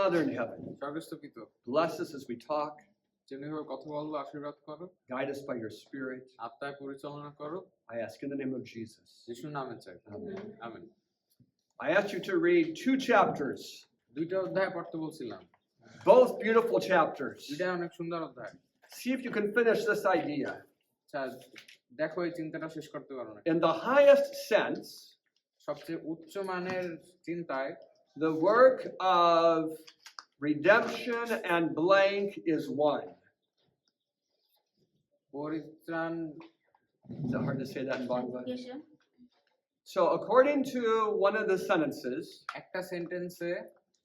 Father in heaven, স্বর্গস্থ পিতা, bless us as we talk. যেমনি ভাবে কথা বলবো আশীর্বাদ করো, Guide us by your Spirit. আত্মায় পরিচালনা করো, I ask in the name of Jesus. যিশুর নামে চাই, amen. I asked you to read 2 chapters, দুইটা অধ্যায় পড়তে বলছিলাম, both beautiful chapters. দুইটাই অনেক সুন্দর অধ্যায়। See if you can finish this idea. আচ্ছা, দেখো এই চিন্তাটা শেষ করতে পারো না। In the highest sense, সবচেয়ে উচ্চ মানের চিন্তায় the work of redemption and blank is one. পরিত্রাণ, Is it hard to say that in Bangla? Sanctification. So according to one of the sentences, একটা সেন্টেন্সে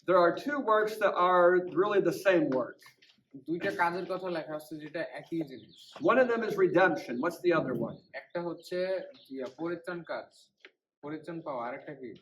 there are 2 works that are really the same work. দুইটা কাজের কথা লেখা আছে যেটা একই জিনিস। One of them is redemption. What's the other one? একটা হচ্ছে পরিত্রাণ কাজ, পরিত্রাণ পাওয়া, আরেকটা কি?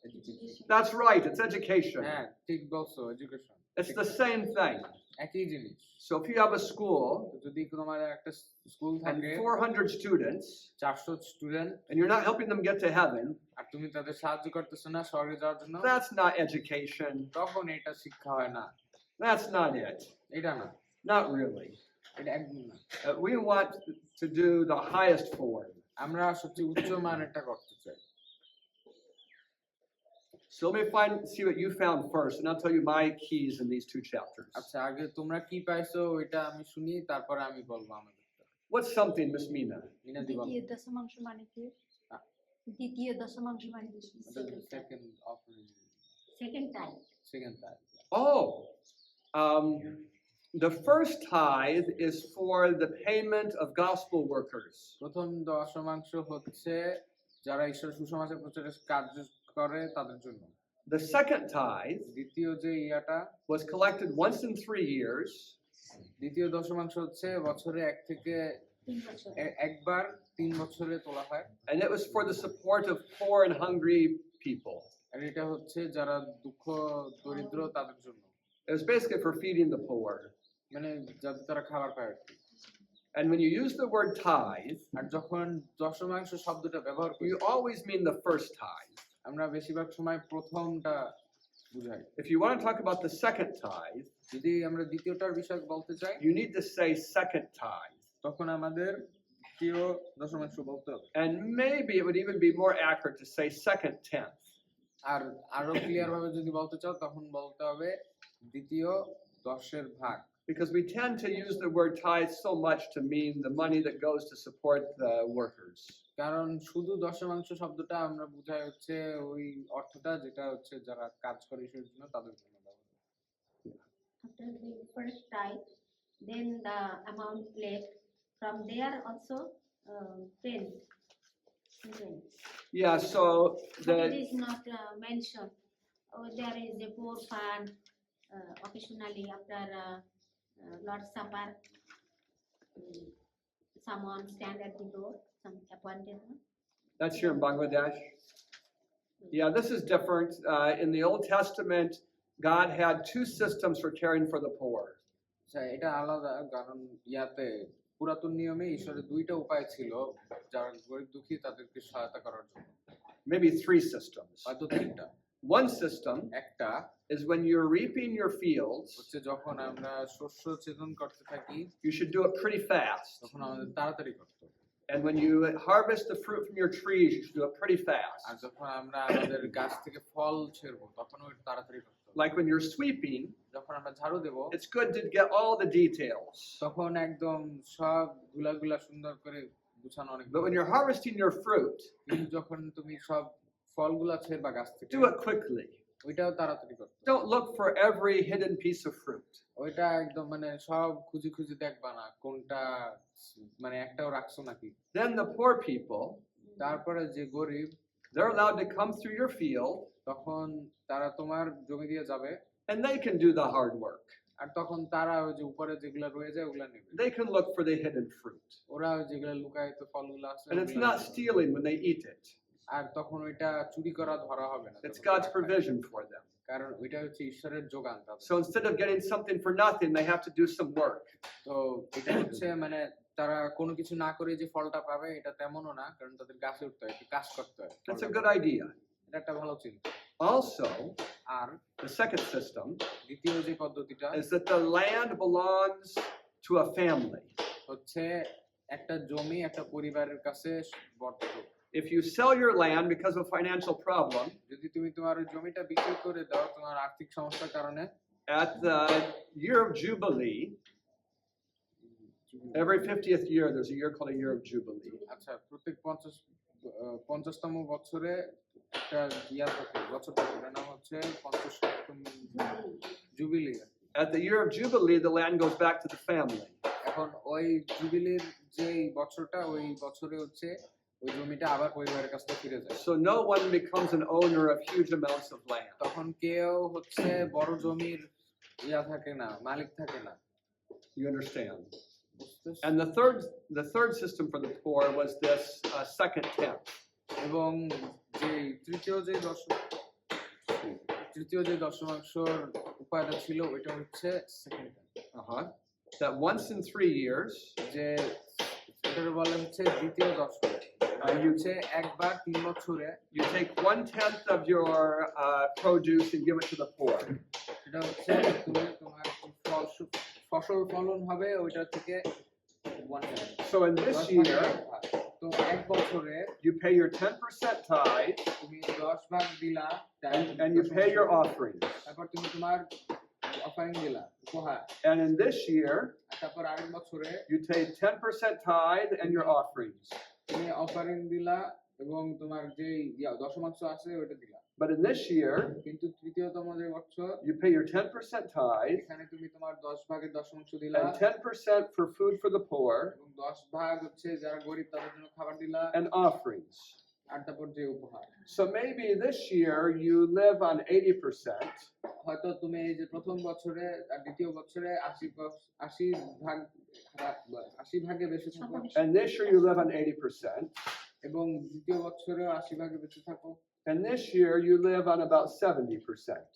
Education. That's right, it's education. হ্যাঁ, ঠিক বলছো, education. It's the same thing. একই জিনিস। So if you have a school তো যদি তোমার একটা স্কুল and থাকে, 400 students, 400 student, and you're not helping them get to heaven, আর তুমি তাদের সাহায্য করতেছো না স্বর্গে যাওয়ার জন্য, that's not education. তখন এটা শিক্ষা হয় না। That's not it. এটা না, Not really. এটা একদম না। We want to do the highest form. আমরা সবচেয়ে উচ্চ মানেরটা করতে চাই। So let me see what you found first, and I'll tell you my keys in these 2 chapters. আচ্ছা, আগে তোমরা কি পাইছো ওইটা আমি শুনি, তারপরে আমি বলবো আমাদেরটা। What's something, Miss Mina? মিনাদি বল। দ্বিতীয় দশমাংশ মানে কি? দ্বিতীয় দশমাংশ মানে কি? Second offering, second time. Second time. Oh, the first tithe is for the payment of gospel workers. প্রথম দশমাংশ হচ্ছে যারা ঈশ্বরের সুসমাচার প্রচারের কাজ করে তাদের জন্য। The second tithe দ্বিতীয় যে ইয়াটা, was collected once in 3 years, দ্বিতীয় দশমাংশ হচ্ছে বছরে 1 থেকে 3 বছর। একবার 3 বছরে তোলা হয়, and it was for the support of poor and hungry people. আর এটা হচ্ছে যারা দুঃখ দরিদ্র তাদের জন্য, It was basically for feeding the poor. মানে যাতে তারা খাবার পায় আর কি। And when you use the word tithe, আর যখন দশমাংশ শব্দটা ব্যবহার করি, you always mean the first tithe. আমরা বেশিরভাগ সময় প্রথমটা বুঝাই। If you want to talk about the second tithe, যদি আমরা দ্বিতীয়টার বিষয়ে বলতে চাই, you need to say second tithe. তখন আমাদের দ্বিতীয় দশমাংশ বলতে হবে। And maybe it would even be more accurate to say second tenth. আর আরো ক্লিয়ার ভাবে যদি বলতে চাও তখন বলতে হবে দ্বিতীয় 10 ভাগ। Because we tend to use the word tithe so much to mean the money that goes to support the workers. কারণ শুধু দশমাংশ শব্দটা আমরা বুঝাই হচ্ছে ওই অর্থটা যেটা হচ্ছে যারা কাজ করে ঈশ্বরের জন্য তাদের জন্য ব্যবহার করি। After the first tithe, then the amount left from there also paid. Yeah, so But it the is not mentioned. There is a poor fund occasionally after Lord's Supper. Someone stand at the door, some appointed one. that's here in Bangladesh. Yeah, this is different. In the Old Testament, God had 2 systems for caring for the poor. আচ্ছা, এটা আলাদা, কারণ ইয়াতে পুরাতন নিয়মে ঈশ্বরের 2টা উপায় ছিল যারা গরিব দুঃখী তাদেরকে সহায়তা করার জন্য, Maybe 3 systems. হয়তো 3টা। One system একটা is when you're reaping your fields, হচ্ছে যখন আমরা শস্য ছেদন করতে থাকি you should do it pretty fast. তখন আমাদের তাড়াতাড়ি করতে হবে, And when you harvest the fruit from your trees, you should do it pretty R fast. যখন আমরা আমাদের গাছ থেকে ফল ছেড়বো তখন ওই তাড়াতাড়ি করতে হবে। Like when you're sweeping, যখন আমরা ঝাড়ু দেব it's good to get all the details. তখন একদম সব গুলা সুন্দর করে গুছানো অনেক But when you're harvesting your fruit, কিন্তু যখন তুমি সব ফলগুলা ছেড়বা গাছ থেকে do it quickly. ওইটাও তাড়াতাড়ি করতে হবে। Don't look for every hidden piece of fruit. ওইটা একদম মানে সব খুঁজে দেখবা না কোনটা মানে একটাও রাখছো নাকি। Then the poor people, তারপরে যে গরিব they're allowed to come through your field তখন তারা তোমার জমি দিয়ে যাবে, and they can do the hard work. আর তখন তারা ওই যে উপরে যেগুলা রয়ে যায় ওগুলা নেবে, They can look for the hidden fruit. ওরা ওই যেগুলা লুকায়িত ফলগুলো আছে And it's ওগুলা not নেবে। stealing when they eat it. আর তখন ওইটা চুরি করা ধরা হবে না, It's যখন God's তারা খায়। provision for them. কারণ ওইটা হচ্ছে ঈশ্বরের যোগান তাদের। So instead of getting something for nothing, they have to do some work. তো এটা হচ্ছে মানে তারা কোনো কিছু না করে যে ফলটা পাবে এটা তেমনও না, কারণ তাদের গাছে উঠতে হয়, একটু কাজ করতে হয়। That's a good idea. এটা একটা ভালো চিন্তা। Also, R The second system দ্বিতীয় যে পদ্ধতিটা is that the land belongs to a family. হচ্ছে একটা জমি একটা পরিবারের কাছে বর্ত। If you sell your land because of a financial problem, যদি তুমি তোমার ওই জমিটা বিক্রি করে দাও তোমার আর্থিক সমস্যার কারণে, at the year of Jubilee, every 50th year, there's a year called a year of Jubilee. আচ্ছা প্রত্যেক 50তম বছরে একটা ইয়া থাকে, বছর থাকে, এটার নাম হচ্ছে 50তম jubilee. At the year of Jubilee, the land goes back to the family. এখন ওই জুবিলির যে বছরটা ওই বছরে হচ্ছে ওই জমিটা আবার পরিবারের কাছে ফিরে যায়। So no one becomes an owner of huge amounts of land. তখন কেউ হচ্ছে বড় জমির ইয়া থাকে না, মালিক থাকে না। You understand? বুঝতেছ? And the third system for the poor was this second tenth. এবং যে তৃতীয় যে দশমাংশর উপায়টা ছিল ওইটা হচ্ছে second, That once in 3 years, যে এটার বলে হচ্ছে দ্বিতীয় দশক। আর হচ্ছে একবার 3 বছরে you take 1/10 of your produce and give it to the poor. এটা হচ্ছে তুমি তোমার ফসল ফলন হবে ওইটা থেকে 1/10। So in this year, তো এক বছরে you pay your 10% tithe তুমি 10 ভাগ দিলা, and you pay your offerings. তারপর তুমি তোমার অফারিং দিলা, উপহার। And in this year, আর তারপর আরেক বছরে you take 10% tithe and your offerings. তুমি অফারিং দিলা এবং তোমার যে দশমাংশ আছে ওইটা দিলা। But in this year, কিন্তু তৃতীয়তম যে বছর you pay your 10% tithe এখানে তুমি তোমার 10 ভাগের দশমাংশ দিলা and 10% for food for the poor এবং 10 ভাগ হচ্ছে যারা গরিব তাদের জন্য খাবার দিলা and offerings. আর তারপর যে উপহার। So maybe this year you live on 80%, হয়তো তুমি এই যে প্রথম বছরে আর দ্বিতীয় বছরে 80 ভাগে বেশি থাকো and this year you live on 80%, এবং দ্বিতীয় বছরে 80 ভাগে বেশি থাকো, and this year you live on about 70%.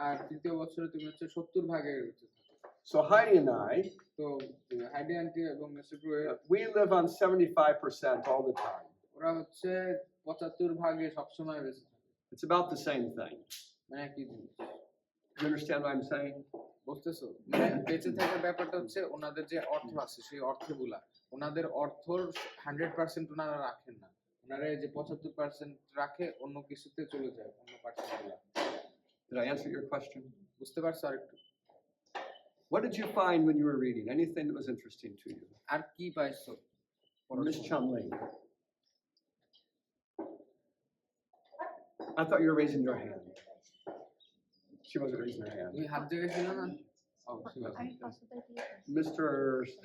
আর তৃতীয় বছরে তুমি হচ্ছে 70 ভাগে বেশি থাকো। So Heidi and I, তো হাইডি আন্টি এবং mister ব্রুয়ে we live on 75% all the time. ওরা হচ্ছে 75 ভাগে সবসময় বেশি থাকে, It's about the same thing. মানে একই জিনিস। You understand what I'm saying? বুঝতেছো? মানে বেঁচে থাকার ব্যাপারটা হচ্ছে ওনাদের যে অর্থ আছে সেই অর্থগুলা ওনাদের অর্থর 100% ওনারা রাখেন না, ওনারা যে 75% রাখে অন্য কিছুতে চলে যায়, অন্য পার্সেন্টগুলা। Did I answer your question? বুঝতে পারছো? আর একটু What did you find when you were reading? Anything that was interesting to you? আর কি পাইছো? Miss Chumley. I thought you were raising your hand. She wasn't raising her hand. তুমি হাত জেগেছিল না? ও ঠিক আছে। Mr.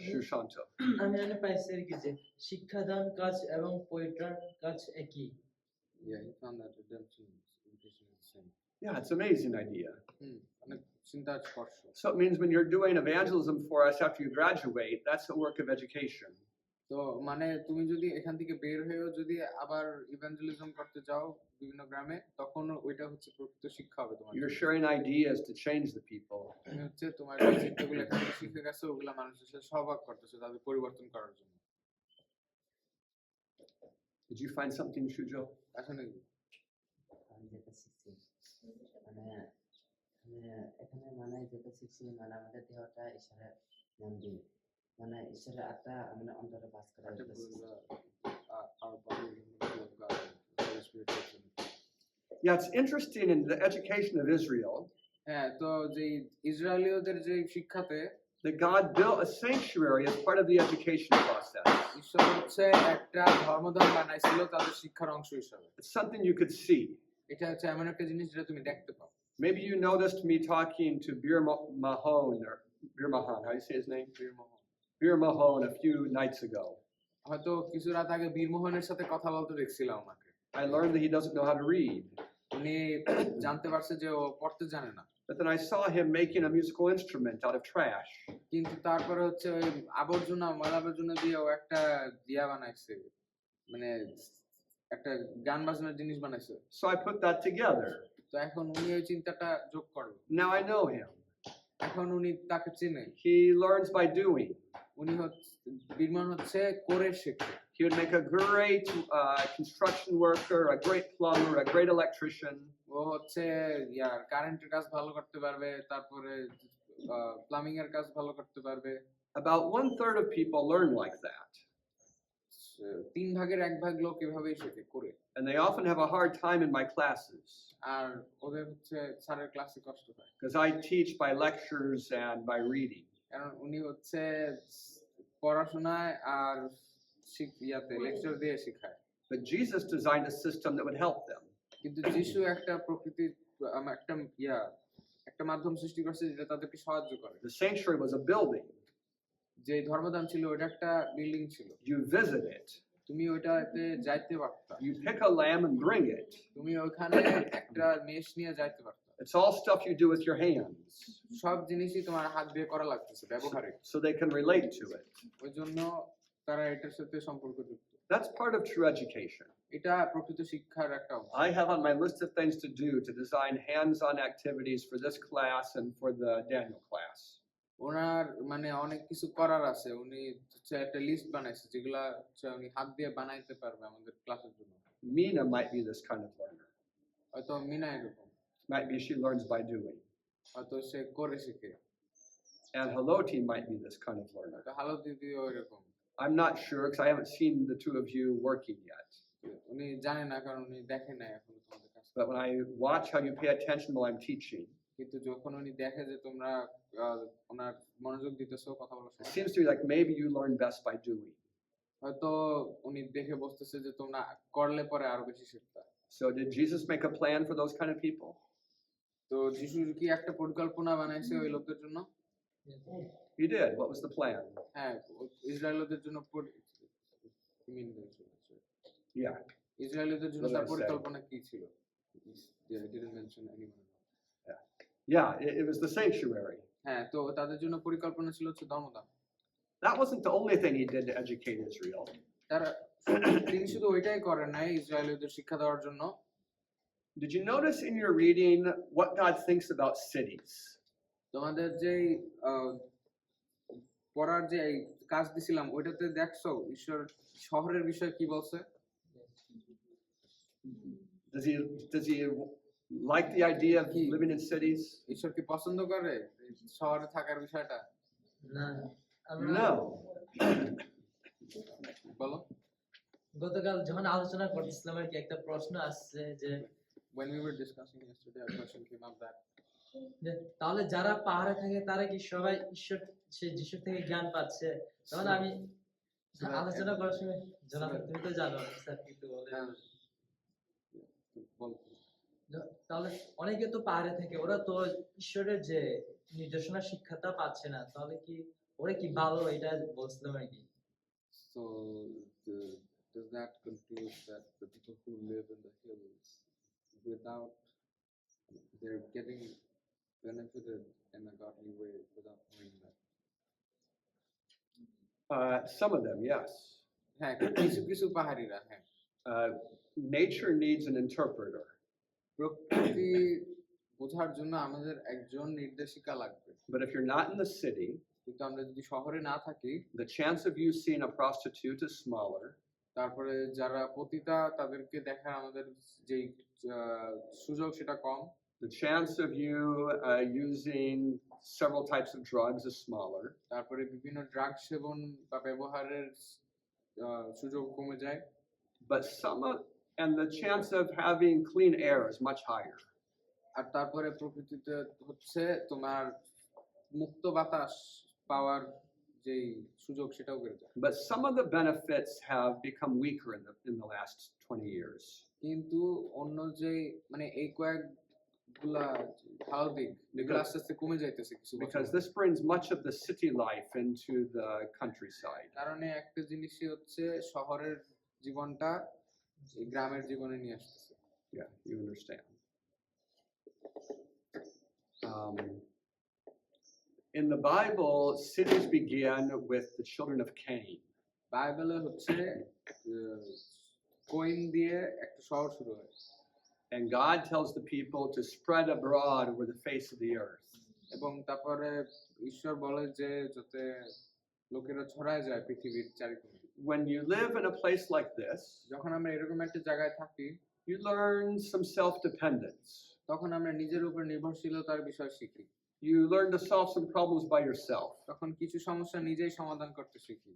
Shushanto. আমি জানি পাইছি আর কি যে শিক্ষাদান কাজ এবং পরিত্রাণ কাজ একই। Yeah, you found that redemption invitation is the same. Yeah, it's an amazing idea. অনেক চিন্তা স্পর্শ। So it means when you're doing evangelism for us after you graduate, that's the work of education. তো মানে তুমি যদি এখান থেকে বের হয়েও যদি আবার ইভাঞ্জেলিজম করতে যাও বিভিন্ন গ্রামে, তখন ওইটা হচ্ছে প্রকৃত শিক্ষা হবে তোমার। You're sharing ideas to change the people. তুমি হচ্ছে তোমার যে চিন্তাগুলো এখান থেকে শিখে গেছো ওগুলা মানুষের সাথে সহভাগ করতেছো তাদের পরিবর্তন করার জন্য। Did you find something, Shujo? আসলে আমি যেটা শিখছি মানে এখানে মানে যেটা শিখছি মানে আমাদের দেহটা ঈশ্বরের নাম দিয়ে মানে ঈশ্বরের আত্মা মানে অন্তরে বাস করে। Yeah, it's interesting in the education of Israel হ্যাঁ, তো যে ইসরায়েলীয়দের যে শিক্ষাতে that God built a sanctuary as part of the education process. ঈশ্বর হচ্ছে একটা ধর্মধাম বানাইছিল তাদের শিক্ষার অংশ হিসাবে। It's something you could see. এটা হচ্ছে এমন একটা জিনিস যেটা তুমি দেখতে পাও। Maybe you noticed me talking to Bir Mahon, or Bir Mahan, how do you say his name? Bir Mahon a few nights ago. হয়তো কিছু রাত আগে বীরমোহনের সাথে কথা বলতে দেখছিলাম ওনাকে। I learned that he doesn't know how to read. উনি জানতে পারছে যে ও পড়তে জানে না। But then I saw him making a musical instrument out of trash. কিন্তু তারপরে হচ্ছে ওই আবর্জনা ময়লা আবর্জনা দিয়ে ও একটা দিয়া বানাইছে, মানে একটা গান বাজনার জিনিস বানাইছে। So I put that together. তো এখন উনি ওই চিন্তাটা যোগ করলো। Now I know him. এখন উনি তাকে চেনে। He learns by doing. উনি হচ্ছে বীরমোহন হচ্ছে করে শেখে। He would make a great construction worker, a great plumber, a great electrician. ও হচ্ছে ইয়ার কারেন্টের কাজ ভালো করতে পারবে, তারপরে প্লাম্বিং এর কাজ ভালো করতে পারবে। About 1/3 of people learn like that. 1/3 লোক এভাবেই শেখে করে। And they often have a hard time in my classes আর ওদের হচ্ছে স্যারের ক্লাসে কষ্ট হয়, because I teach by lectures and by reading. কারণ উনি হচ্ছে পড়াশোনায় আর ইয়াতে লেকচার দিয়ে শেখায়। But Jesus designed a system that would help them. কিন্তু যিশু একটা প্রকৃতির একটা মাধ্যম সৃষ্টি করেছে যেটা তাদেরকে সাহায্য করে। The sanctuary was a building. যে ধর্মদান ছিল ওটা একটা বিল্ডিং ছিল, You visit it. তুমি ওইটাতে যাইতে পারতা, You pick a lamb and bring it. তুমি ওখানে একটা মেষ নিয়ে যাইতে পারতা। It's all stuff you do with your hands, সব জিনিসই তোমার হাত দিয়ে করা লাগতেছে ব্যবহারিক, so they can relate to it. ওই জন্য তারা এটার সাথে সম্পর্কযুক্ত। That's part of true education. এটা প্রকৃত শিক্ষার একটা অংশ। I have on my list of things to do to design hands-on activities for this class and for the Daniel class. ওনার মানে অনেক কিছু করার আছে, উনি হচ্ছে একটা লিস্ট বানাইছে যেগুলা হচ্ছে উনি হাত দিয়ে বানাইতে পারবে আমাদের ক্লাসের জন্য। Mina might be this kind of learner. হয়তো মিনা এরকম, Might be she learns by doing. হয়তো সে করে শিখে, And Haloti might be this kind of learner. হয়তো হালো দিদিও এরকম। I'm not sure because I haven't seen the two of you working yet. উনি জানে না কারণ উনি দেখে নাই এখন তোমাদের কাছে। But when I watch how you pay attention while I'm teaching, কিন্তু যখন উনি দেখে যে তোমরা ওনার মনোযোগ দিতেছো কথা বলার it সময়, seems to me like maybe you learn best by doing. হয়তো উনি দেখে বসতেছে যে তোমরা করলে পরে আরো বেশি শিখতা। So did Jesus make a plan for those kind of people? তো যিশু কি একটা পরিকল্পনা বানাইছে ওই লোকদের জন্য? He did. What was the plan? হ্যাঁ, ইসরায়েলদের জন্য Yeah. ইসরায়েলদের জন্য What did তার I say? পরিকল্পনা কি ছিল? Yeah, it didn't mention anyone. Yeah, it was the sanctuary. হ্যাঁ, তো তাদের জন্য পরিকল্পনা ছিল হচ্ছে ধর্মদান। That wasn't the only thing he did to educate Israel. তারা তিনি শুধু ওইটাই করেন নাই ইসরায়েলদের শিক্ষা দেওয়ার জন্য। Did you notice in your reading what God thinks about cities? তোমাদের যেই পড়ার যে কাজ দিছিলাম ওইটাতে দেখছো ঈশ্বর শহরের বিষয়ে কি বলছে? Does he like the idea of living in cities? ঈশ্বর কি পছন্দ করে শহরে থাকার বিষয়টা? না আমরা No. বলো। গতকাল যখন আলোচনা করতেছিলাম আর কি একটা প্রশ্ন আসছে যে When we were discussing yesterday, a question came up that যে তাহলে যারা পাহাড়ে থাকে তারা কি সবাই ঈশ্বর সে যিশুর থেকে জ্ঞান পাচ্ছে? তখন আমি আলোচনা করার সময় জোনাথন তুমি তো জানো স্যার কিন্তু বলে বল। তাহলে অনেকে তো পাহাড়ে থাকে ওরা তো ঈশ্বরের যে নির্দেশনা শিক্ষাটা পাচ্ছে না, তাহলে কি ওরা কি ভালো এটা বলছিলাম আর কি। So does that conclude that the people who live in the hills without they're getting benefited in a godly way without knowing that? Some of them, yes. হ্যাঁ, কিছু কিছু পাহাড়িরা হ্যাঁ। Nature needs an interpreter. প্রকৃতি বোঝার জন্য আমাদের একজন নির্দেশিকা লাগবে। But if you're not in the city, কিন্তু আমরা যদি শহরে না থাকি, the chance of you seeing a prostitute is smaller. তারপরে যারা পতিতা তাদেরকে দেখার আমাদের যেই সুযোগ সেটা কম। The chance of you using several types of drugs is smaller. তারপরে বিভিন্ন ড্রাগ সেবন বা ব্যবহারের সুযোগ কমে যায়। But and the chance of having clean air is much higher. আর তারপরে প্রকৃতিতে হচ্ছে তোমার মুক্ত বাতাস পাওয়ার যেই সুযোগ সেটাও বেড়ে যায়। But some of the benefits have become weaker in the last 20 years. কিন্তু অন্য যে মানে এই কয়েকগুলা ভালো দিক এগুলো আস্তে আস্তে কমে যাইতেছে কিছু বছর। Because this brings much of the city life into the countryside. কারণে একটা জিনিসই হচ্ছে শহরের জীবনটা এই গ্রামের জীবনে নিয়ে আসতেছে। Yeah, you understand. In the Bible, cities began with the children of Cain. বাইবেলে হচ্ছে কইন দিয়ে একটা শহর শুরু হয়। And God tells the people to spread abroad over the face of the earth. এবং তারপরে ঈশ্বর বলে যে যাতে লোকেরা ছড়ায় যায় পৃথিবীর চারিদিকে। when you live in a place like this, যখন আমরা এরকম একটা জায়গায় থাকি you learn some self-dependence. তখন আমরা নিজের উপর নির্ভরশীলতার বিষয় শিখি। You learn to solve some problems by yourself. তখন কিছু সমস্যা নিজেই সমাধান করতে শিখি।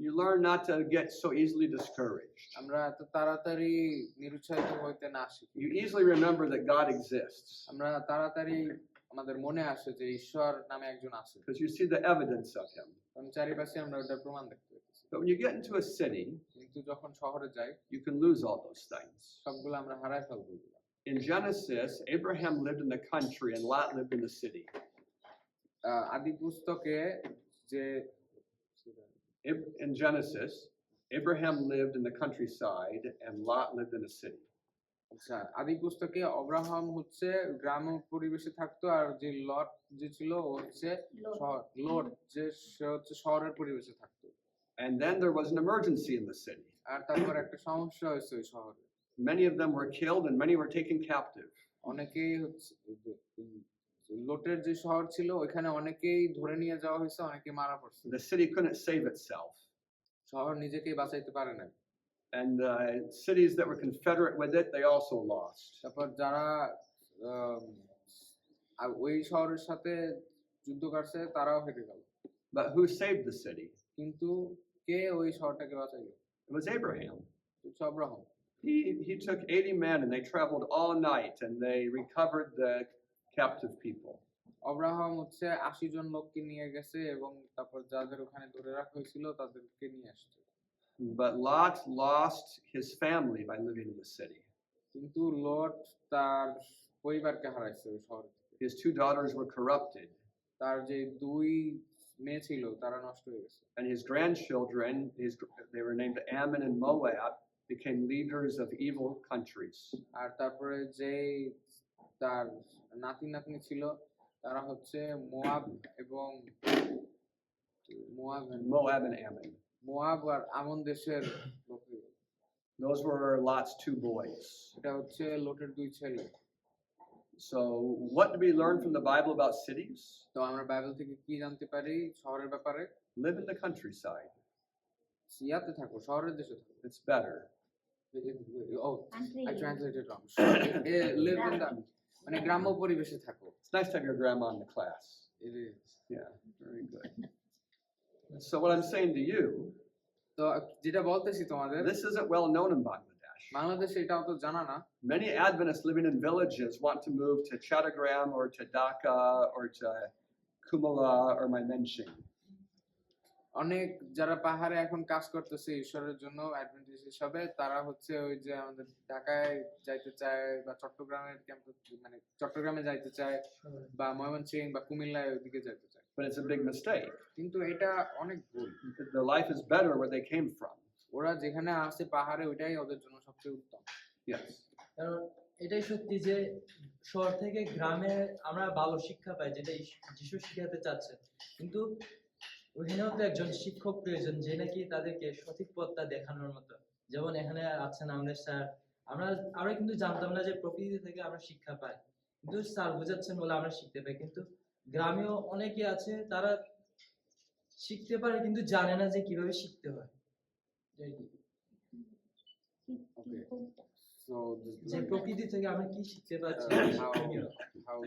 You learn not to get so easily discouraged. আমরা এত তাড়াতাড়ি নিরুৎসাহিত হইতে না শিখি। You easily remember that God exists আমরা তাড়াতাড়ি আমাদের মনে আসে যে ঈশ্বর নামে একজন আছে, because you see the evidence of Him. কারণ চারিপাশে আমরা ওটার প্রমাণ দেখতে পাচ্ছি। But when you get into a city, কিন্তু যখন শহরে যাই you can lose all those things. সবগুলো আমরা হারাই ফেলবো। In Genesis, Abraham lived in the country and Lot lived in the city. আদি পুস্তকে যে In Genesis, Abraham lived in the countryside and Lot lived in the city. আচ্ছা, আদি পুস্তকে অব্রাহাম হচ্ছে গ্রাম পরিবেশে থাকতো, আর যে লট যে ছিল ও হচ্ছে লোট যে সে হচ্ছে শহরের পরিবেশে থাকতো। And then there was an emergency in the city. আর তারপর একটা সমস্যা হয়েছে ওই শহরে, Many of them were killed and many were taken captive. অনেকেই হচ্ছে লোটের যে শহর ছিল ওইখানে অনেকেই ধরে নিয়ে যাওয়া হয়েছে, অনেকে মারা পড়ছে। The city couldn't save itself. শহর নিজেকেই বাঁচাইতে পারে না। And cities that were confederate with it, they also lost. তারপর যারা ওই শহরের সাথে যুদ্ধ করছে তারাও হেরে গেল। But who saved the city? কিন্তু কে ওই শহরটাকে বাঁচাইলো? It was Abraham. হচ্ছে Abraham. He took 80 men and they traveled all night and they recovered the captive people. Abraham হচ্ছে 80 জন লোককে নিয়ে গেছে এবং তারপর যাদের ওখানে ধরে রাখা হয়েছিল তাদেরকে নিয়ে আসছে। But Lot lost his family by living in the city. কিন্তু লট তার পরিবারকে হারাইছে ওই শহরে। His 2 daughters were corrupted. তার যে 2 মেয়ে ছিল তারা নষ্ট হয়ে গেছে। And his grandchildren, they were named Ammon and Moab, became leaders of evil countries. আর তারপরে যে তার নাতি নাতনি ছিল তারা হচ্ছে মোয়াব এবং Moab and Ammon. মোয়াব আর আমন দেশের লোক হয়ে গেল। Those were Lot's 2 boys. এটা হচ্ছে লোটের 2 ছেলে। So what do we learn from the Bible about cities? তো আমরা বাইবেল থেকে কি জানতে পারি শহরের ব্যাপারে? Live in the countryside. ইয়াতে থাকো, শহরের দেশে থাকো। It's better. Oh, Country. I translated wrong. Live in the মানে গ্রাম্য পরিবেশে থাকো। It's nice to have your grandma in the class. It is. Yeah, very good. So what I'm saying to you, তো যেটা বলতেছি তোমাদের, this isn't well known in Bangladesh. বাংলাদেশে এটাও তো জানা না। Many Adventists living in villages want to move to Chattogram or to Dhaka or to Kumala or Mymensingh. অনেক যারা পাহাড়ে এখন কাজ করতেছে ঈশ্বরের জন্য অ্যাডভেন্টিস্ট হিসাবে, তারা হচ্ছে ওই যে আমাদের ঢাকায় যাইতে চায় বা চট্টগ্রামের ক্যাম্পাস মানে চট্টগ্রামে যাইতে চায় বা ময়মনসিংহ বা কুমিল্লায় ওইদিকে যাইতে চায়। But it's a big mistake. কিন্তু এটা অনেক ভুল। The life is better where they came from. ওরা যেখানে আসে পাহাড়ে ওইটাই ওদের জন্য সবচেয়ে উত্তম। Yes. কারণ এটাই সত্যি যে শহর থেকে গ্রামে আমরা ভালো শিক্ষা পাই, যেটা যিশু শিখাতে চাচ্ছে, কিন্তু ওখানেও তো একজন শিক্ষক প্রয়োজন যে নাকি তাদেরকে সঠিক পথটা দেখানোর মতো। যেমন এখানে আছেন আমাদের স্যার, আমরা কিন্তু জানতাম না যে প্রকৃতি থেকে আমরা শিক্ষা পাই, কিন্তু স্যার বোঝাচ্ছেন বলে আমরা শিখতে পাই। কিন্তু গ্রামেও অনেকে আছে তারা শিখতে পারে কিন্তু জানে না যে কিভাবে শিখতে হয়। Okay. So যে প্রকৃতি থেকে আমরা কি শিখতে পারছি। how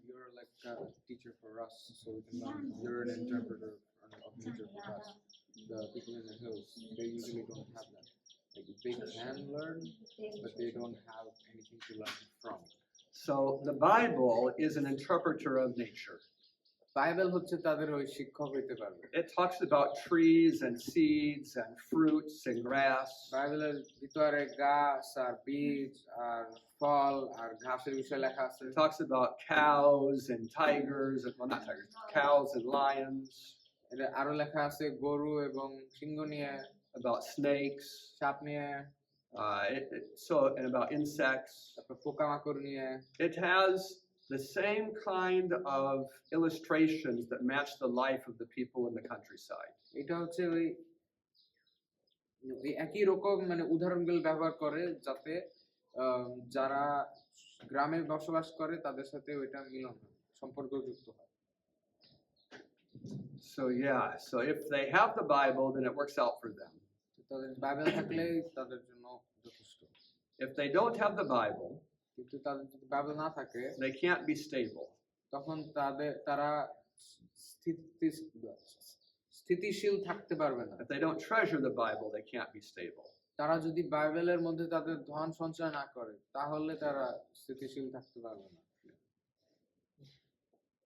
you're like a teacher for us, so we can learn. You're an interpreter of nature for us. The people in the hills, they usually don't have that. Like they can learn, but they don't have anything to learn from. So the Bible is an interpreter of nature. Bible হচ্ছে তাদের ওই শিক্ষক হইতে পারবে। It talks about trees and seeds and fruits and grass. বাইবেলের ভিতরে গাছ আর বীজ আর ফল আর ঘাসের বিষয়ে লেখা আছে। It talks about cows and tigers, well not tigers, cows and lions, এটা আরো লেখা আছে গরু এবং সিংহ নিয়ে, about snakes, সাপ নিয়ে, and about insects. তারপর পোকামাকড় নিয়ে। It has the same kind of illustrations that match the life of the people in the countryside. এটা হচ্ছে ওই একই রকম মানে উদাহরণগুলো ব্যবহার করে যাতে যারা গ্রামে বসবাস করে তাদের সাথে ওইটা মিলন হয়, সম্পর্কযুক্ত হয়। So yeah, so if they have the Bible, then it works out for them. তাদের বাইবেল থাকলেই তাদের জন্য যথেষ্ট। If they don't have the Bible, কিন্তু তাদের যদি বাইবেল না থাকে they can't be stable. তখন তারা স্থিতিশীল থাকতে পারবে না। If they don't treasure the Bible, they can't be stable. তারা যদি বাইবেলের মধ্যে তাদের ধন সঞ্চয় না করে তাহলে তারা স্থিতিশীল থাকতে পারবে না।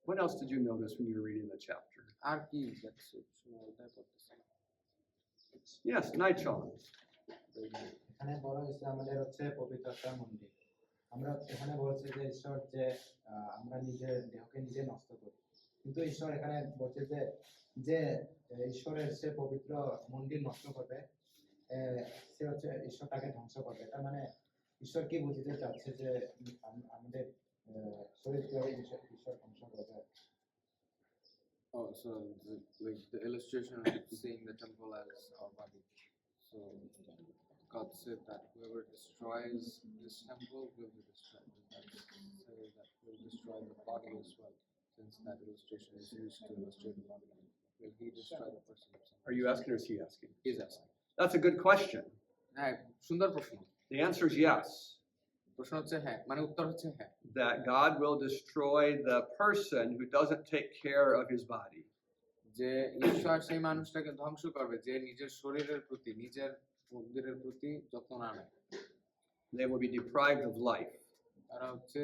What else did you notice when you were reading the chapter? আর কি দেখছো অধ্যায় পড়তেছে? Yes, Nigel. এখানে বলা হয়েছে আমাদের হচ্ছে পবিত্রতা মন্দির। আমরা এখানে বলছে যে ঈশ্বর যে আমরা নিজের দেহকে নিজে নষ্ট করি, কিন্তু ঈশ্বর এখানে বলছে যে যে ঈশ্বরের সে পবিত্র মন্দির নষ্ট করবে, সে হচ্ছে ঈশ্বর তাকে ধ্বংস করবে। তার মানে ঈশ্বর কি বুঝতে চাচ্ছে যে আমাদের শরীর কিভাবে ঈশ্বর ধ্বংস করবে। Oh, so the illustration of seeing the temple as our body. So God said that whoever destroys this temple will be destroyed. And that will destroy the body as well, since that illustration is used to illustrate the body. Will he destroy the person? Are you asking or is he asking? He's asking. That's a good question. হ্যাঁ, সুন্দর প্রশ্ন। The answer is yes, প্রশ্ন হচ্ছে হ্যাঁ, মানে উত্তর হচ্ছে হ্যাঁ। that God will destroy the person who doesn't take care of his body. যে ঈশ্বর সেই মানুষটাকে ধ্বংস করবে যে নিজের শরীরের প্রতি, নিজের মন্দিরের প্রতি যত্ন না নেয়। They will be deprived of life. তারা হচ্ছে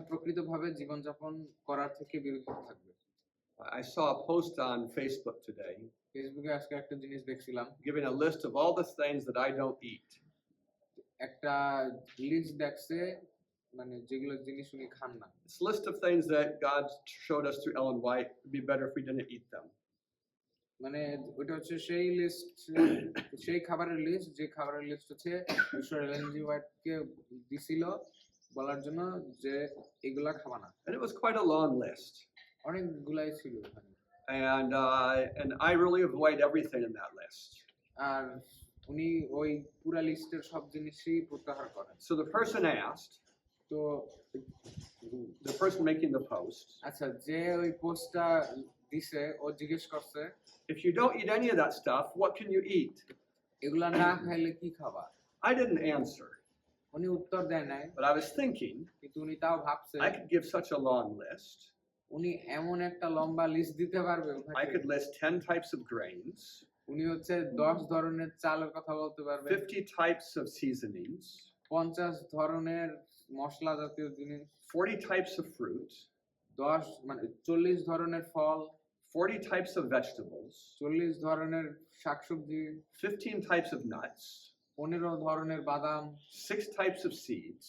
প্রকৃতভাবে জীবনযাপন করার থেকে বিরত থাকবে। I saw a post on Facebook today ফেসবুকে আজকে একটা জিনিস দেখছিলাম, giving a list of all the things that I don't eat. একটা লিস্ট দেখছে মানে যেগুলো জিনিস উনি খান না। This list of things that God showed us through Ellen White would be better if we didn't eat them. মানে ওটা হচ্ছে সেই লিস্ট, সেই খাবারের লিস্ট, যে খাবারের লিস্ট হচ্ছে ঈশ্বর এলেন জি হোয়াইটকে দিছিল বলার জন্য যে এগুলা খাবা না। And it was quite a long list. অনেকগুলাই ছিল ওখানে। And I really avoid everything in that list. আর উনি ওই পুরা লিস্টের সব জিনিসই প্রত্যাহার করেন। So the person asked, তো the person making the post, আচ্ছা, যে ওই পোস্টটা দিছে ও জিজ্ঞেস করছে if you don't eat any of that stuff, what can you eat? এগুলা না খাইলে কি খাবা? I didn't answer, উনি উত্তর দেয় নাই, but I was thinking কিন্তু উনি তাও ভাবছে I could give such a long list. উনি এমন একটা লম্বা লিস্ট দিতে পারবে I ওনাকে। could list 10 types of grains, উনি হচ্ছে 10 ধরনের চালের কথা বলতে পারবে, 50 types of seasonings, 50 ধরনের মশলা জাতীয় জিনিস, 40 types of fruit, 40 ধরনের ফল, 40 types of vegetables, 40 ধরনের শাকসবজি, 15 types of nuts, 15 ধরনের বাদাম, 6 types of seeds.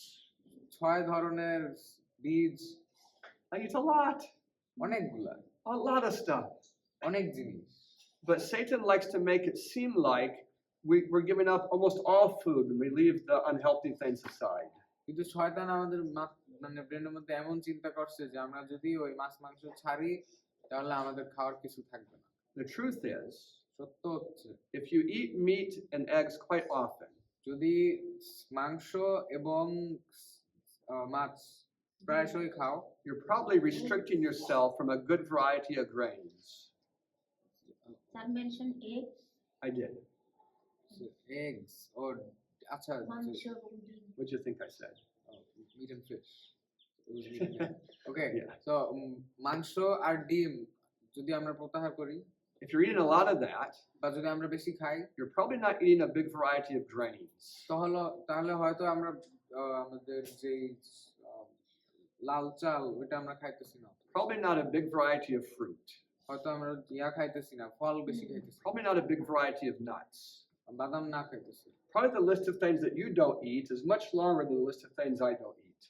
6 ধরনের বীজ, I eat a lot, অনেকগুলা, a lot of stuff. অনেক জিনিস। But Satan likes to make it seem like we're giving up almost all food and we leave the unhealthy things aside. কিন্তু শয়তান আমাদের মানে ব্রেনের মধ্যে এমন চিন্তা করছে যে আমরা যদি ওই মাছ মাংস ছাড়ি তাহলে আমাদের খাওয়ার কিছু থাকবে না। The truth is, সত্য হচ্ছে if you eat meat and eggs quite often, যদি মাংস এবং মাছ প্রায়শই খাও, you're probably restricting yourself from a good variety of grains. Sir mentioned eggs, I did. eggs or আচ্ছা মাংস এবং ডিম। What do you think I said? meat and fish. It was meat and fish. Okay, Yeah. so মাংস আর ডিম যদি আমরা প্রত্যাহার করি If you're eating a lot of that, বা যদি আমরা বেশি খাই you're probably not eating a big variety of grains. তাহলে হয়তো আমরা আমাদের যে লাল চাল ওটা আমরা খাইতেছি না, Probably not a big variety of fruit. হয়তো আমরা খাইতেছি না, ফল বেশি খাইতেছি, Probably not a big variety of nuts. বাদাম না খাইতেছি। Probably the list of things that you don't eat is much longer than the list of things I don't eat.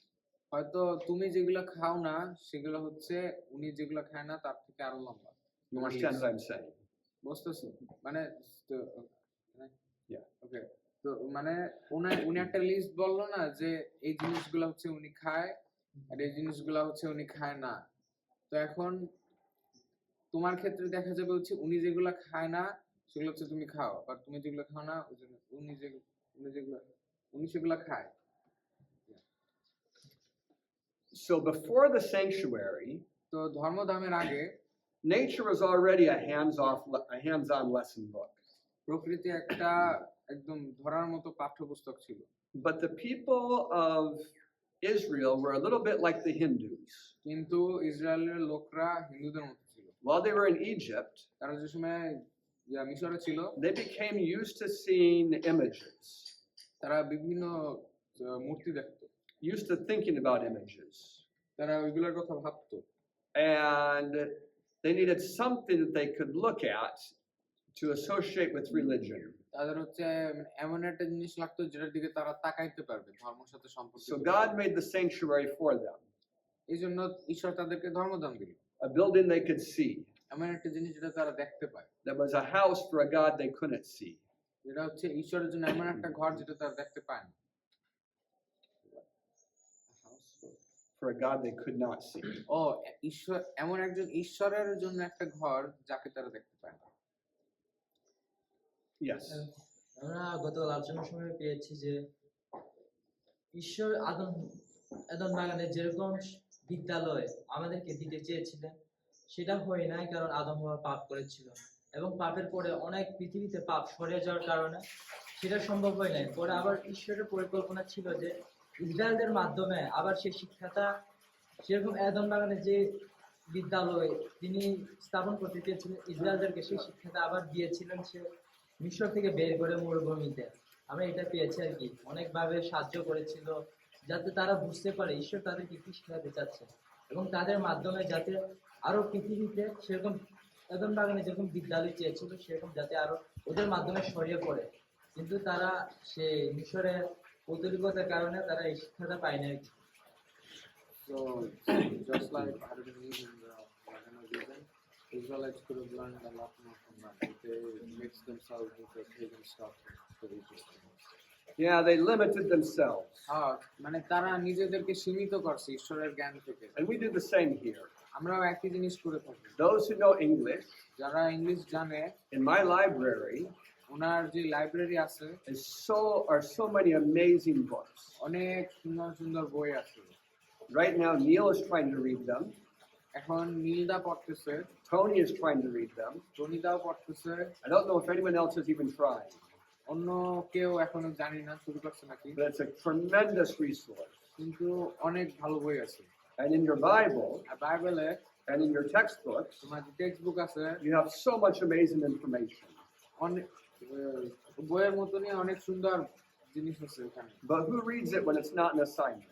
হয়তো তুমি যেগুলো খাও না সেগুলো হচ্ছে উনি যেগুলো খায় না তার থেকে আরো লম্বা। You understand what I'm saying? বুঝতেছো? মানে Yeah. ওকে, তো মানে উনি একটা লিস্ট বললো না যে এই জিনিসগুলো হচ্ছে উনি খায় আর এই জিনিসগুলো হচ্ছে উনি খায় না। তো এখন তোমার ক্ষেত্রে দেখা যাবে হচ্ছে উনি যেগুলো খায় না সেগুলো হচ্ছে তুমি খাও, আর তুমি যেগুলো খাও না ওই জন্য উনি সেগুলো খায়। So before the sanctuary, তো ধর্মধামের আগে nature was already a hands-on lesson book. প্রকৃতি একটা একদম ধরার মতো পাঠ্যপুস্তক ছিল। But the people of Israel were a little bit like the Hindus. কিন্তু ইসরায়েলের লোকরা হিন্দুদের মতো ছিল। While they were in Egypt, তারা যে সময় মিশরে ছিল, they became used to seeing images, তারা বিভিন্ন মূর্তি দেখতো, used to thinking about images. তারা ওইগুলোর কথা ভাবতো। And they needed something that they could look at to associate with religion. তাদের হচ্ছে এমন একটা জিনিস লাগতো যেটার দিকে তারা তাকাইতে পারবে ধর্মের সাথে সম্পর্কিত। So God made the sanctuary for them, এই জন্য ঈশ্বর তাদেরকে ধর্মদান দিল, a building they could see. এমন একটা জিনিস যেটা তারা দেখতে পায়, There was a house for a God they couldn't see. যেটা হচ্ছে ঈশ্বরের জন্য এমন একটা ঘর যেটা তারা দেখতে পায় না। For a God they could not see. ও ঈশ্বর, এমন একজন ঈশ্বরের জন্য একটা ঘর যাকে তারা দেখতে পায় না। Yes. আমরা গত আলোচনার সময় পেয়েছি যে ঈশ্বর আদম বাগানে যেরকম বিদ্যালয় আমাদেরকে দিতে চেয়েছিলেন সেটা হয় নাই, কারণ আদম হাওয়া পাপ করেছিল এবং পাপের পরে অনেক পৃথিবীতে পাপ সরে যাওয়ার কারণে সেটা সম্ভব হয় নাই। পরে আবার ঈশ্বরের পরিকল্পনা ছিল যে ইসরায়েলদের মাধ্যমে আবার সেই শিক্ষাটা সেরকম আদম বাগানে যে বিদ্যালয় তিনি স্থাপন করতে চেয়েছিলেন ইসরায়েলদেরকে, সেই শিক্ষাটা আবার দিয়েছিলেন সে মিশর থেকে বের করে মরুভূমিতে। আমরা এটা পেয়েছি আর কি, অনেকভাবে সাহায্য করেছিল যাতে তারা বুঝতে পারে ঈশ্বর তাদেরকে কি শেখাতে চাচ্ছে এবং তাদের মাধ্যমে যাতে আরো পৃথিবীতে সেরকম আদম বাগানে যেরকম বিদ্যালয় চেয়েছিল সেরকম যাতে আরো ওদের মাধ্যমে ছড়িয়ে পড়ে। কিন্তু তারা সে মিশরের পৌতলিকতার কারণে তারা এই শিক্ষাটা পায় না। So just like Adam and Eve in the Garden of Eden, Israelites could have learned a lot more from that. They mixed themselves with the pagan stuff for Egypt. Yeah, they limited themselves. হ্যাঁ, মানে তারা নিজেদেরকে সীমিত করছে ঈশ্বরের জ্ঞান থেকে। And we do the same here. আমরাও একই জিনিস করে থাকি। Those who know English, যারা ইংলিশ জানে, in my library, ওনার যে লাইব্রেরি আছে are so many amazing books. অনেক সুন্দর সুন্দর বই আছে। Right now, Neil is trying to read them. এখন নীলদা পড়তেছে, Tony is trying to read them. টনিদাও পড়তেছে, I don't know if anyone else is even trying, অন্য কেউ এখনো জানি না শুরু করছে নাকি, but it's a tremendous resource. কিন্তু অনেক ভালো বই আছে। And in your Bible আর বাইবেলে and in your textbooks, তোমার যে টেক্সট বুক আছে you have so much amazing information. অনেক বইয়ের মতনই অনেক সুন্দর জিনিস আছে এখানে। But who reads it when it's not an assignment?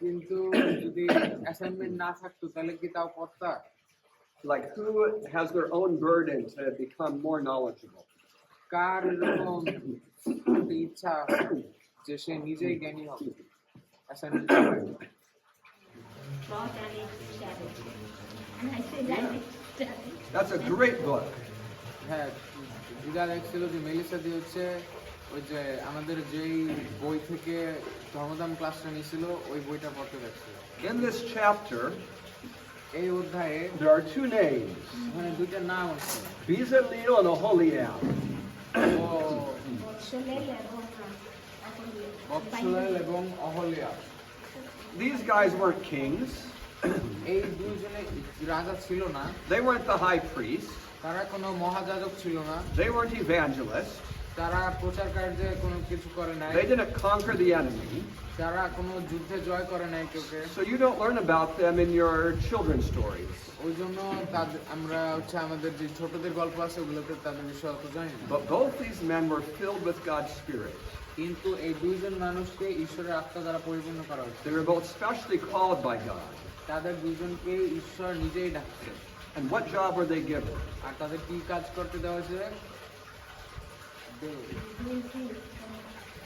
কিন্তু যদি অ্যাসাইনমেন্ট না থাকতো তাহলে কি তাও পড়তা? Like, who has their own burden to become more knowledgeable? কার এরকম একটা ইচ্ছা আছে যে সে নিজেই জ্ঞানী হবে assignment? God and its charity. And I say that it's charity. That's a great book. হ্যাঁ, দিদা দেখছিল যে মেলিসা দি হচ্ছে ওই যে আমাদের যেই বই থেকে ধর্মদান ক্লাসটা নিয়েছিল ওই বইটা পড়তে দেখছিল। In this chapter, এই অধ্যায়ে there are two names, ওখানে দুইটা নাম আছে, Bezaleel and Oholiab. O Botsolel এবং বৎসলেল এবং অহলিয়া। These guys weren't kings. এই দুইজনে রাজা ছিল না, They weren't the high priest. তারা কোনো মহাযাজক ছিল না, They weren't evangelists. তারা প্রচার কার্যে কোনো কিছু করে নাই, They didn't conquer the enemy. তারা কোনো যুদ্ধে জয় করে নাই কেউকে। So you don't learn about them in your children's stories. ওই জন্য তাদের আমরা হচ্ছে আমাদের যে ছোটদের গল্প আছে ওগুলোতে তাদের বিষয়ে অত জানি না। But both these men were filled with God's Spirit. কিন্তু এই দুইজন মানুষকে ঈশ্বরের আত্মা দ্বারা পরিপূর্ণ করা হচ্ছে। They were both specially called by God. তাদের দুইজনকে ঈশ্বর নিজেই ডাকছে। And what job were they given? আর তাদের কি কাজ করতে দেওয়া হয়েছে?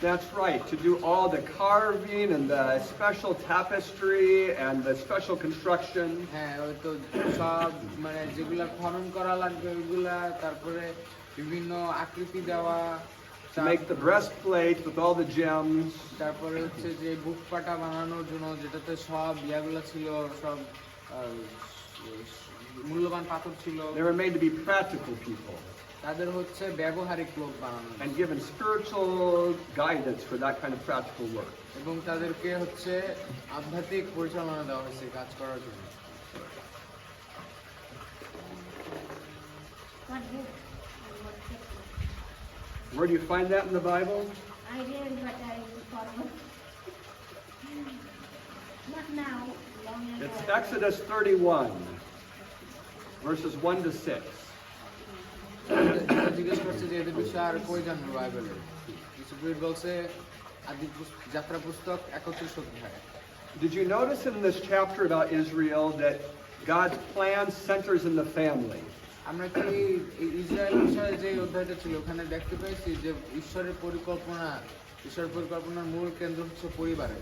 That's right, to do all the carving and the special tapestry and the special construction. হ্যাঁ, ওই তো সব মানে যেগুলা খনন করা লাগবে ওইগুলা, তারপরে বিভিন্ন আকৃতি দেওয়া, To make the breastplate with all the gems. তারপরে হচ্ছে যে বুক পাটা বানানোর জন্য যেটাতে সব ইয়াগুলো ছিল, সব মূল্যবান পাথর ছিল। They were made to be practical people তাদের হচ্ছে ব্যবহারিক লোক বানানো and given spiritual guidance for that kind of practical work. এবং তাদেরকে হচ্ছে আধ্যাত্মিক পরিচালনা দেওয়া হয়েছে কাজ করার জন্য। what book and what chapter. Where do you find that in the Bible? I read, but I forgot. Not now, long ago. It's Exodus 31, verses 1 to 6. যেটা জিজ্ঞেস করছে যে এদের বিষয়ে আর কই জানবে বাইবেলে? যিশু বলছে যাত্রা পুস্তক 31 অধ্যায়। Did you notice in this chapter about Israel that God's plan centers in the family? আমরা কি এই ইসরায়েল বিষয়ে যে অধ্যায়টা ছিল ওখানে দেখতে পেয়েছি যে ঈশ্বরের পরিকল্পনার মূল কেন্দ্র হচ্ছে পরিবারে।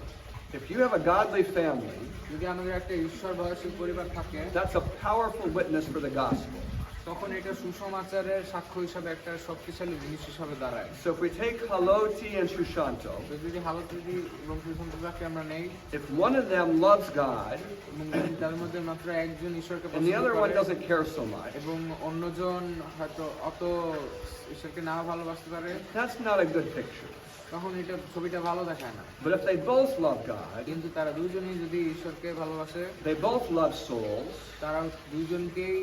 If you have a godly family, যদি আমাদের একটা ঈশ্বর ভয়শীল পরিবার থাকে that's a powerful witness for the gospel. তখন এটা সুসমাচারের সাক্ষ্য হিসাবে একটা শক্তিশালী জিনিস হিসাবে দাঁড়ায়। So if we take Haloti and Shushanto, তো যদি হালতদি এবং সুসন্তকে আমরা নেই if one of them loves God এবং তার মধ্যে মাত্র একজন ঈশ্বরকে and the পছন্দ other one করে doesn't care so much, এবং অন্যজন হয়তো অত ঈশ্বরকে নাও ভালোবাসতে পারে, that's not a good picture. তখন এটা ছবিটা ভালো দেখায় না। But if they both love God, কিন্তু তারা দুজনেই যদি ঈশ্বরকে ভালোবাসে, they both love souls, তারা দুজনকেই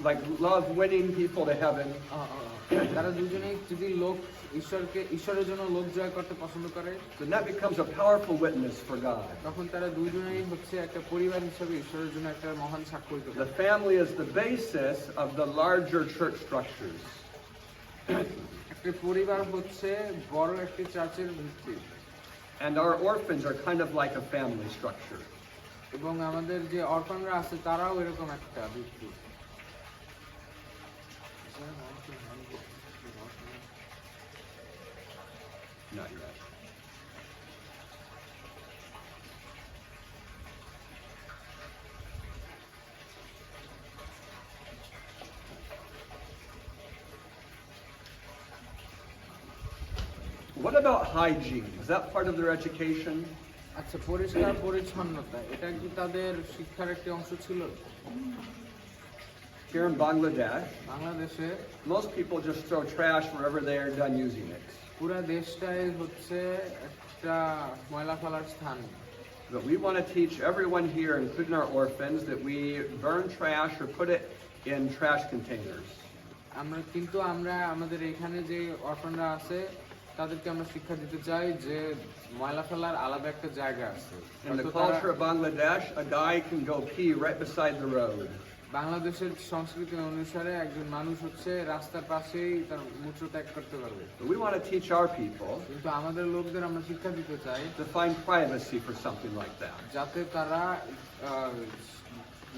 like love winning people to heaven, তারা দুজনেই যদি ঈশ্বরের জন্য লোক জয় করতে পছন্দ করে, then that becomes a powerful witness for God. তখন তারা দুজনেই হচ্ছে একটা পরিবার হিসেবে ঈশ্বরের জন্য একটা মহান সাক্ষ্য হইতে The পারে। family is the basis of the larger church structures. একটা পরিবার হচ্ছে বড় একটি চার্চের ভিত্তি And our orphans are kind of like a family structure. এবং আমাদের যে অরফানরা আছে তারাও এরকম একটা ভিত্তি। Not yet. What about hygiene? Is that part of their education? আচ্ছা, পরিষ্কার পরিচ্ছন্নতা এটা কি তাদের শিক্ষার একটি অংশ ছিল? Here in Bangladesh, বাংলাদেশে most people just throw trash wherever they are done using it. পুরা দেশটাই হচ্ছে একটা ময়লা ফেলার স্থান। But we want to teach everyone here, including our orphans, that we burn trash or put it in trash containers. আমরা আমাদের এখানে যে অরফানরা আছে তাদেরকে আমরা শিক্ষা দিতে চাই যে ময়লা ফেলার আলাদা একটা জায়গা আছে। In the culture of Bangladesh, a guy can go pee right beside the road. বাংলাদেশের সংস্কৃতি অনুসারে একজন মানুষ হচ্ছে রাস্তার পাশেই তার মূত্র ত্যাগ করতে পারবে। But we want to teach our people কিন্তু আমাদের লোকদের আমরা শিক্ষা দিতে চাই to find privacy for something like that. যাতে তারা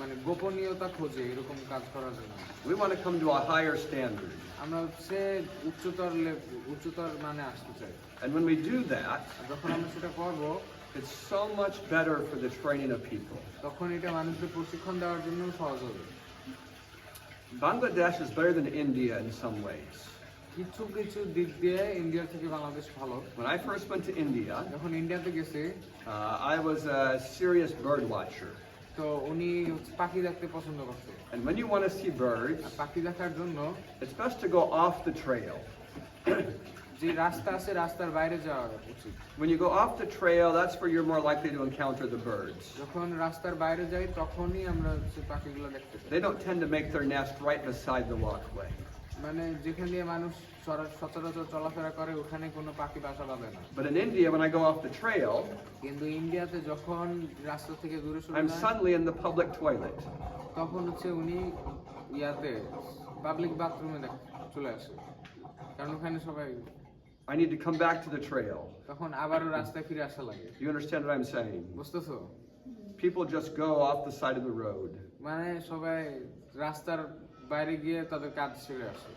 মানে গোপনীয়তা খোঁজে এরকম কাজ করার জন্য। We want to come to a higher standard. আমরা হচ্ছে উচ্চতর মানে আসতে চাই। And when we do that, আর যখন আমরা সেটা করব it's so much better for the training of people. তখন এটা মানুষদের প্রশিক্ষণ দেওয়ার জন্য সহজ হবে। Bangladesh is better than India in some ways. কিছু কিছু দিক দিয়ে ইন্ডিয়ার থেকে বাংলাদেশ ভালো। When I first went to India, যখন ইন্ডিয়াতে গেছে I was a serious bird watcher. তো উনি পাখি দেখতে পছন্দ করতে। And when you want to see birds, আর পাখি দেখার জন্য it's best to go off the trail. যে রাস্তা আছে রাস্তার বাইরে যাওয়া উচিত। When you go off the trail, that's where you're more likely to encounter the birds. যখন রাস্তার বাইরে যাই তখনই আমরা পাখিগুলো দেখতে পাই। They don't tend to make their nest right beside the walkway. মানে যেখান দিয়ে মানুষ সচরাচর চলাফেরা করে ওখানে কোনো পাখি বাসা বাঁধে না। But in India, when I go off the trail, কিন্তু ইন্ডিয়াতে যখন রাস্তা থেকে দূরে সরে I'm যায় suddenly in the public toilet. তখন হচ্ছে উনি ইয়াতে পাবলিক বাথরুমে চলে আসে, কারণ ওখানে সবাই I need to come back to the trail. তখন আবারও রাস্তায় ফিরে আসা লাগে। You understand what I'm saying? বুঝতেছো? People just go off the side of the road. মানে সবাই রাস্তার বাইরে গিয়ে তাদের কাজ ছেড়ে আসে।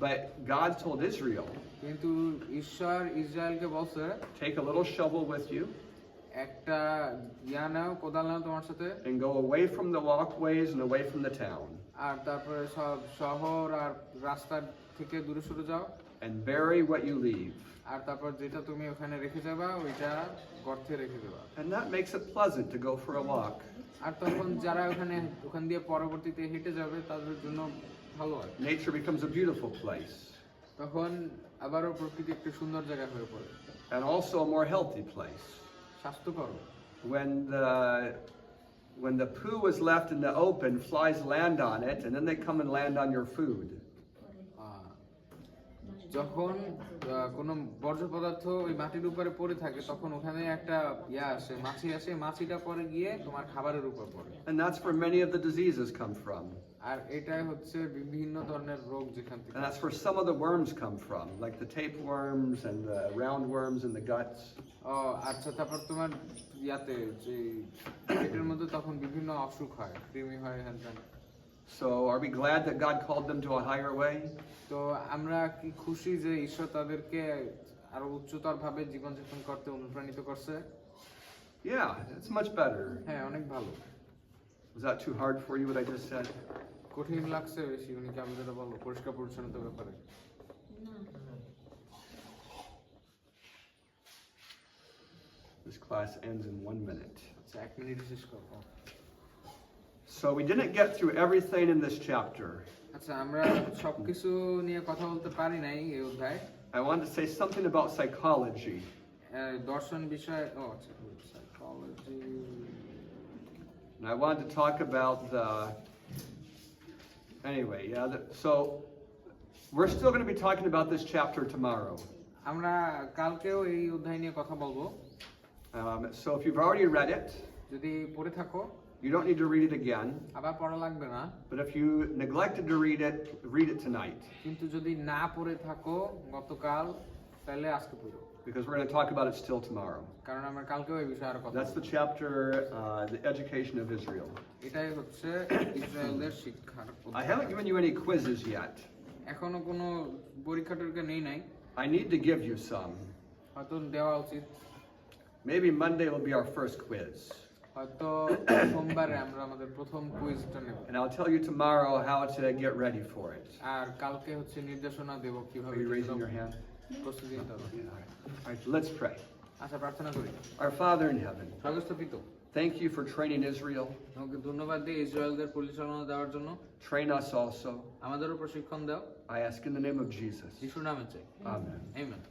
But God told Israel, কিন্তু ঈশ্বর ইসরায়েলকে বলছে take a little shovel with you একটা নাও, কোদাল নাও তোমার সাথে, and go away from the walkways and away from the town আর তারপরে সব শহর আর রাস্তার থেকে দূরে সরে যাও, and bury what you leave. আর তারপর যেটা তুমি ওখানে রেখে যাবা ওইটা গর্তে রেখে দেবা। And that makes it pleasant to go for a walk. আর তখন যারা ওখান দিয়ে পরবর্তীতে হেঁটে যাবে তাদের জন্য ভালো হয়। Nature becomes a beautiful place তখন আবারও প্রকৃতি একটি সুন্দর জায়গা হয়ে পড়ে, and also a more healthy place. স্বাস্থ্যকর। When when the poo was left in the open, flies land on it, and then they come and land on your food. যখন কোনো বর্জ্য পদার্থ ওই মাটির উপরে পড়ে থাকে তখন ওখানে একটা আসে, মাছি আসে, মাছিটা পরে গিয়ে তোমার খাবারের উপর পড়ে। And that's where many of the diseases come from. আর এটাই হচ্ছে বিভিন্ন ধরনের রোগ যেখান থেকে। And that's where some of the worms come from, like the tapeworms and the roundworms in the guts. ও আচ্ছা, তারপর তোমার ইয়াতে যে পেটের মধ্যে তখন বিভিন্ন অসুখ হয়, কৃমি হয়, হ্যান ত্যান। So are we glad that God called them to a higher way? তো আমরা কি খুশি যে ঈশ্বর তাদেরকে আরো উচ্চতর ভাবে জীবনযাপন করতে অনুপ্রাণিত করছে? Yeah, it's much better. হ্যাঁ, অনেক ভালো। Was that too hard for you, what I just said? কঠিন লাগছে বেশি, উনি কি আমি যেটা বলবো পরিষ্কার পরিচ্ছন্নতার ব্যাপারে? No. This class ends in 1 minute. আচ্ছা, 1 মিনিটে শেষ করবো। So we didn't get through everything in this chapter. আচ্ছা, আমরা সবকিছু নিয়ে কথা বলতে পারি নাই এই অধ্যায়। I wanted to say something about psychology. দর্শন বিষয়, আচ্ছা, psychology. And I wanted to talk about the, anyway, so we're still going to be talking about this chapter tomorrow. আমরা কালকেও এই অধ্যায় নিয়ে কথা বলবো। So if you've already read it, যদি পড়ে থাকো you don't need to read it again. আবার পড়া লাগবে না, But if you neglected to read it tonight, কিন্তু যদি না পড়ে থাকো গতকাল, তাহলে আজকে পড়ো, because we're going to talk about it still tomorrow. কারণ আমরা কালকেও এই বিষয়ে আরো কথা That's the বলবো। chapter, the education of Israel. এটাই হচ্ছে ইসরায়েলদের শিক্ষার I অধ্যায়। haven't given you any quizzes yet. এখনো কোনো পরীক্ষা টরীক্ষা নেই নাই, I need to give you some. হয়তো দেওয়া উচিত। Maybe Monday will be our first quiz. হয়তো সোমবারে আমরা আমাদের প্রথম কুইজটা নেব, And I'll tell you tomorrow how to get ready for it. আর কালকে হচ্ছে নির্দেশনা দেব Are কিভাবে you raising your hand? প্রস্তুতি নিতে হবে। All right, let's pray. আচ্ছা, প্রার্থনা করি। Our Father in heaven, স্বর্গস্থ, thank you for training Israel. তোমাকে ধন্যবাদ দিই ইসরায়েলদের পরিচালনা দেওয়ার জন্য। Train us also. আমাদেরও প্রশিক্ষণ দাও, I ask in the name of Jesus. যিশুর নামে চাই, Amen. আমেন।